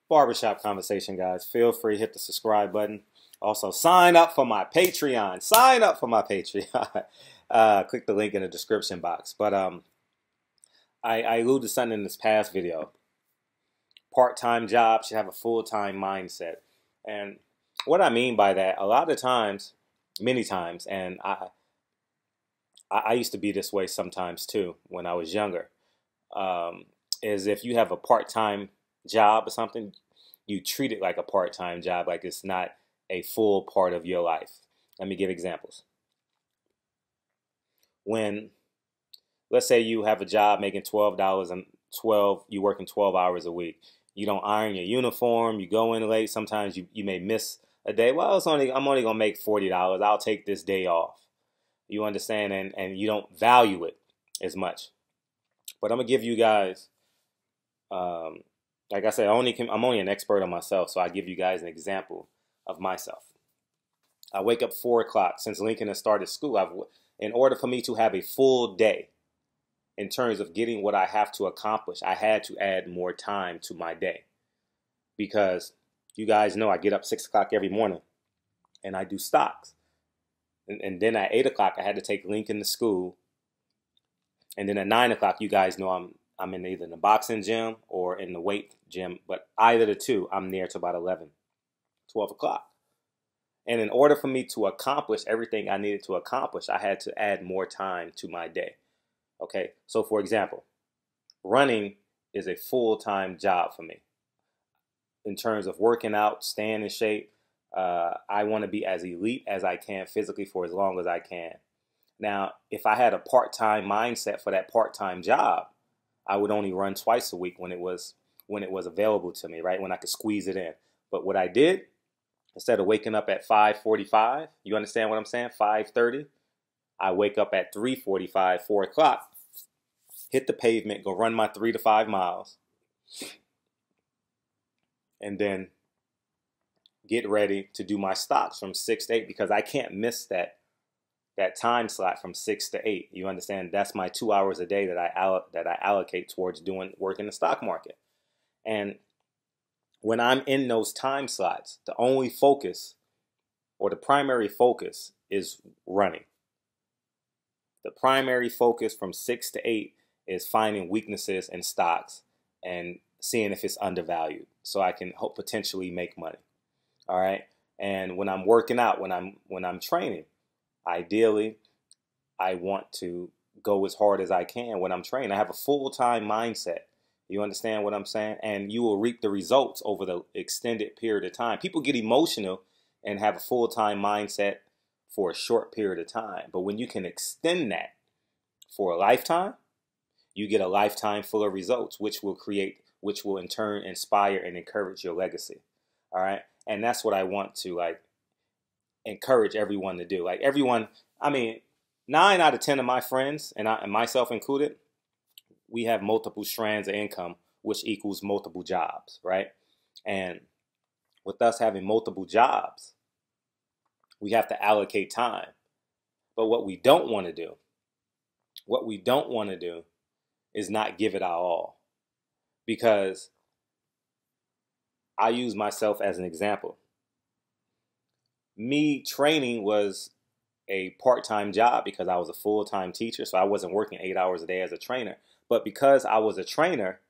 Barbershop conversation, guys. Feel free, hit the subscribe button. Also, sign up for my Patreon. Sign up for my Patreon. Click the link in the description box. But I alluded to something in this past video. Part-time job should have a full-time mindset. And what I mean by that, a lot of times, many times, and I used to be this way sometimes too when I was younger, is if you have a part-time job or something, you treat it like a part-time job, like it's not a full part of your life. Let me give examples. When, let's say you have a job making $12 and you working 12 hours a week. You don't iron your uniform, you go in late, sometimes you may miss a day. Well, I'm only gonna make $40. I'll take this day off. You understand, and you don't value it as much. But I'm gonna give you guys, like I said, I'm only an expert on myself, so I give you guys an example of myself. I wake up 4 o'clock. Since Lincoln has started school, in order for me to have a full day, in terms of getting what I have to accomplish, I had to add more time to my day. Because you guys know I get up 6 o'clock every morning and I do stocks. And then at 8 o'clock, I had to take Lincoln to school. And then at 9 o'clock, you guys know I'm in either the boxing gym or in the weight gym. But either the two, I'm there till about 11, 12 o'clock. And in order for me to accomplish everything I needed to accomplish, I had to add more time to my day. Okay, so for example, running is a full-time job for me. In terms of working out, staying in shape, I want to be as elite as I can physically for as long as I can. Now, if I had a part-time mindset for that part-time job, I would only run twice a week when it was available to me, right? When I could squeeze it in. But what I did, instead of waking up at 5:45, you understand what I'm saying? 5:30. I wake up at 3:45, 4 o'clock, hit the pavement, go run my 3 to 5 miles, and then get ready to do my stocks from 6 to 8 because I can't miss that time slot from 6 to 8. You understand? That's my 2 hours a day that I allocate towards doing work in the stock market. And when I'm in those time slots, the only focus or the primary focus is running. The primary focus from 6 to 8 is finding weaknesses in stocks and seeing if it's undervalued so I can hope potentially make money. All right. And when I'm working out, when I'm training, ideally, I want to go as hard as I can when I'm training. I have a full-time mindset. You understand what I'm saying? And you will reap the results over the extended period of time. People get emotional and have a full-time mindset for a short period of time. But when you can extend that for a lifetime, you get a lifetime full of results, which will in turn inspire and encourage your legacy. All right. And that's what I want to encourage everyone to do. Like everyone, I mean, 9 out of 10 of my friends, and myself included, we have multiple strands of income, which equals multiple jobs, right? And with us having multiple jobs, we have to allocate time. But what we don't want to do is not give it our all. Because I use myself as an example. Me training was a part-time job because I was a full-time teacher, so I wasn't working 8 hours a day as a trainer. But because I was a trainer,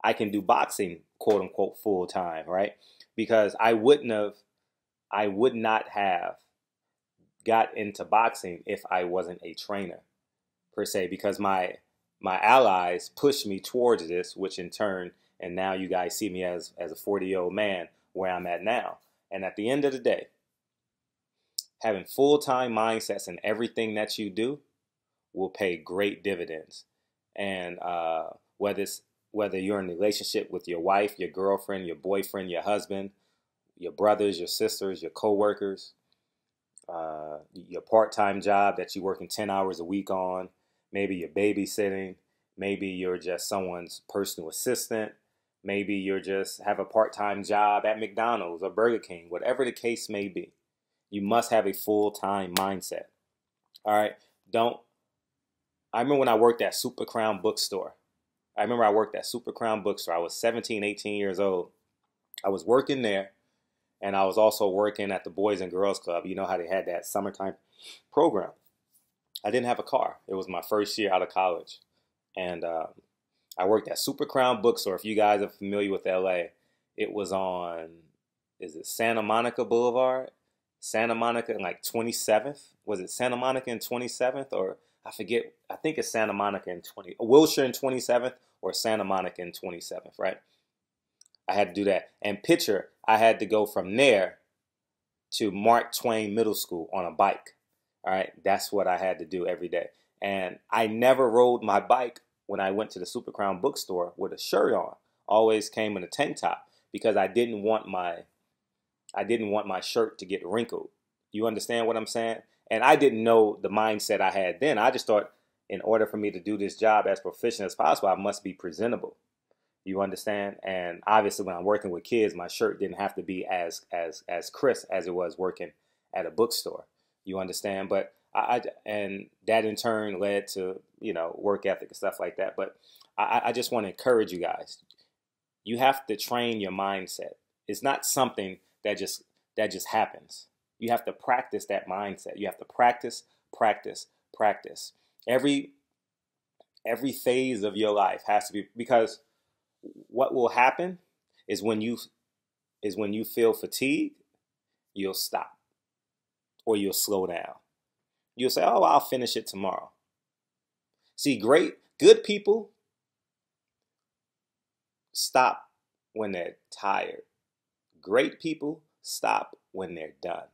I can do boxing, quote unquote, full-time, right? Because I would not have got into boxing if I wasn't a trainer per se, because my allies pushed me towards this, which in turn, and now you guys see me as a 40-year-old man where I'm at now. And at the end of the day, having full-time mindsets in everything that you do will pay great dividends. And whether you're in a relationship with your wife, your girlfriend, your boyfriend, your husband, your brothers, your sisters, your coworkers, your part-time job that you're working 10 hours a week on, maybe you're babysitting, maybe you're just someone's personal assistant, maybe you're just have a part-time job at McDonald's or Burger King, whatever the case may be. You must have a full-time mindset. All right. I remember when I worked at Super Crown Bookstore. I was 17, 18 years old. I was working there, and I was also working at the Boys and Girls Club. You know how they had that summertime program. I didn't have a car. It was my first year out of college, and I worked at Super Crown Bookstore. If you guys are familiar with LA, it was on, is it Santa Monica Boulevard? Santa Monica and like 27th? Was it Santa Monica and 27th? Or I forget. I think it's Santa Monica and Wilshire and 27th, or Santa Monica and 27th, right? I had to do that. And picture, I had to go from there to Mark Twain Middle School on a bike. All right. That's what I had to do every day. And I never rode my bike when I went to the Super Crown bookstore with a shirt on. Always came in a tank top because I didn't want my shirt to get wrinkled. You understand what I'm saying? And I didn't know the mindset I had then. I just thought in order for me to do this job as proficient as possible, I must be presentable. You understand? And obviously when I'm working with kids, my shirt didn't have to be as crisp as it was working at a bookstore. You understand? But and that in turn led to, work ethic and stuff like that. But I just want to encourage you guys. You have to train your mindset. It's not something that just happens. You have to practice that mindset. You have to practice, practice, practice. Every phase of your life has to be, because what will happen is when you feel fatigue, you'll stop or you'll slow down. You'll say, "Oh, I'll finish it tomorrow." See, good people stop when they're tired. Great people stop when they're done.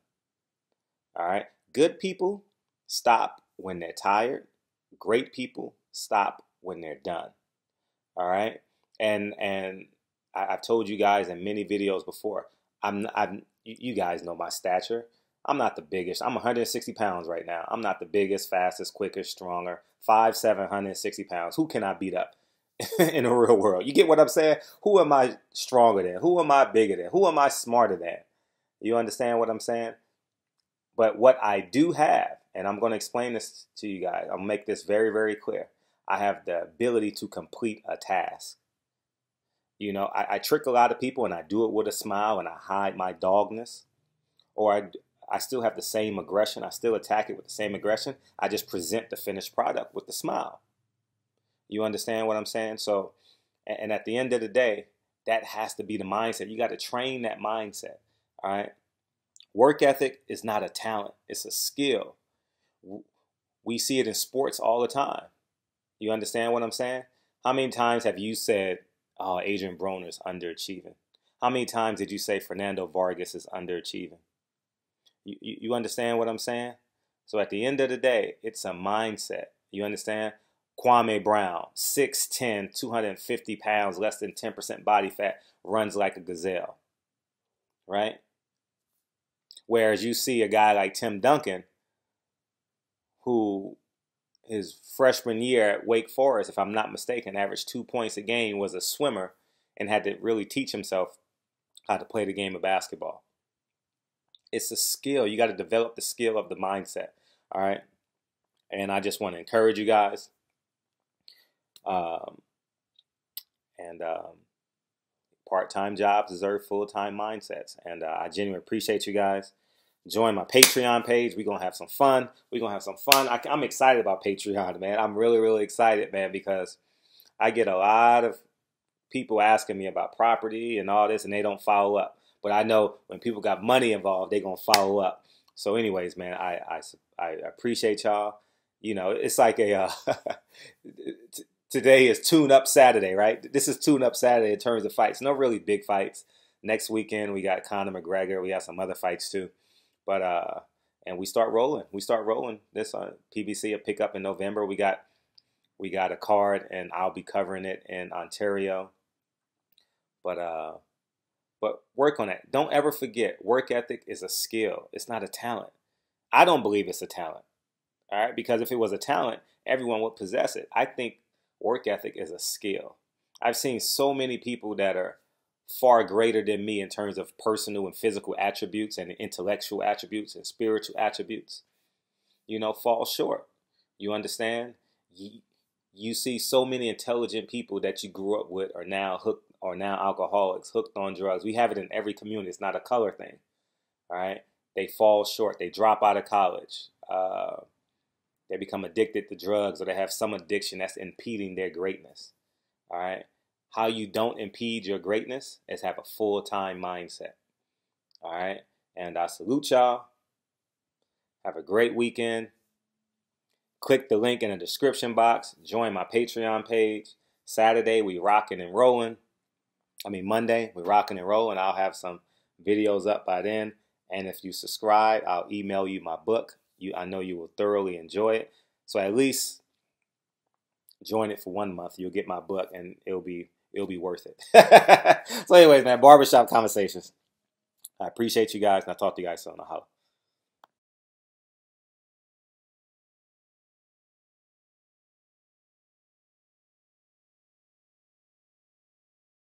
All right? Good people stop when they're tired. Great people stop when they're done. All right? And I've told you guys in many videos before, you guys know my stature. I'm not the biggest. I'm 160 pounds right now. I'm not the biggest, fastest, quickest, stronger. 5'7", 160 pounds. Who can I beat up in the real world? You get what I'm saying? Who am I stronger than? Who am I bigger than? Who am I smarter than? You understand what I'm saying? But what I do have, and I'm going to explain this to you guys. I'll make this very, very clear. I have the ability to complete a task. I trick a lot of people and I do it with a smile and I hide my dogness. Or I still have the same aggression. I still attack it with the same aggression. I just present the finished product with the smile. You understand what I'm saying? So, and at the end of the day, that has to be the mindset. You got to train that mindset. All right. Work ethic is not a talent. It's a skill. We see it in sports all the time. You understand what I'm saying? How many times have you said, "Oh, Adrian Broner's underachieving"? How many times did you say Fernando Vargas is underachieving? You understand what I'm saying? So at the end of the day, it's a mindset. You understand? Kwame Brown, 6'10", 250 pounds, less than 10% body fat, runs like a gazelle. Right? Whereas you see a guy like Tim Duncan, who his freshman year at Wake Forest, if I'm not mistaken, averaged 2 points a game, was a swimmer, and had to really teach himself how to play the game of basketball. It's a skill. You got to develop the skill of the mindset. All right. And I just want to encourage you guys. Part-time jobs deserve full-time mindsets. And I genuinely appreciate you guys. Join my Patreon page. We're going to have some fun. I'm excited about Patreon, man. I'm really, really excited, man, because I get a lot of people asking me about property and all this, and they don't follow up. But I know when people got money involved, they're going to follow up. So anyways, man, I appreciate y'all. It's like today is Tune-Up Saturday, right? This is Tune-Up Saturday in terms of fights. No really big fights. Next weekend, we got Conor McGregor. We got some other fights too. But, and we start rolling. This PBC will pick up in November. We got a card, and I'll be covering it in Ontario. But work on it. Don't ever forget, work ethic is a skill. It's not a talent. I don't believe it's a talent. All right? Because if it was a talent, everyone would possess it. I think work ethic is a skill. I've seen so many people that are far greater than me in terms of personal and physical attributes and intellectual attributes and spiritual attributes, fall short. You understand? You see so many intelligent people that you grew up with are now hooked are now alcoholics, hooked on drugs. We have it in every community. It's not a color thing. All right. They fall short. They drop out of college. They become addicted to drugs, or they have some addiction that's impeding their greatness. All right. How you don't impede your greatness is have a full-time mindset. All right. And I salute y'all. Have a great weekend. Click the link in the description box. Join my Patreon page. Saturday, we rocking and rolling. Monday, we're rocking and rolling. I'll have some videos up by then. And if you subscribe, I'll email you my book. I know you will thoroughly enjoy it. So at least join it for 1 month. You'll get my book, and it'll be worth it. So anyways, man, Barbershop Conversations. I appreciate you guys, and I'll talk to you guys soon. I'll holla.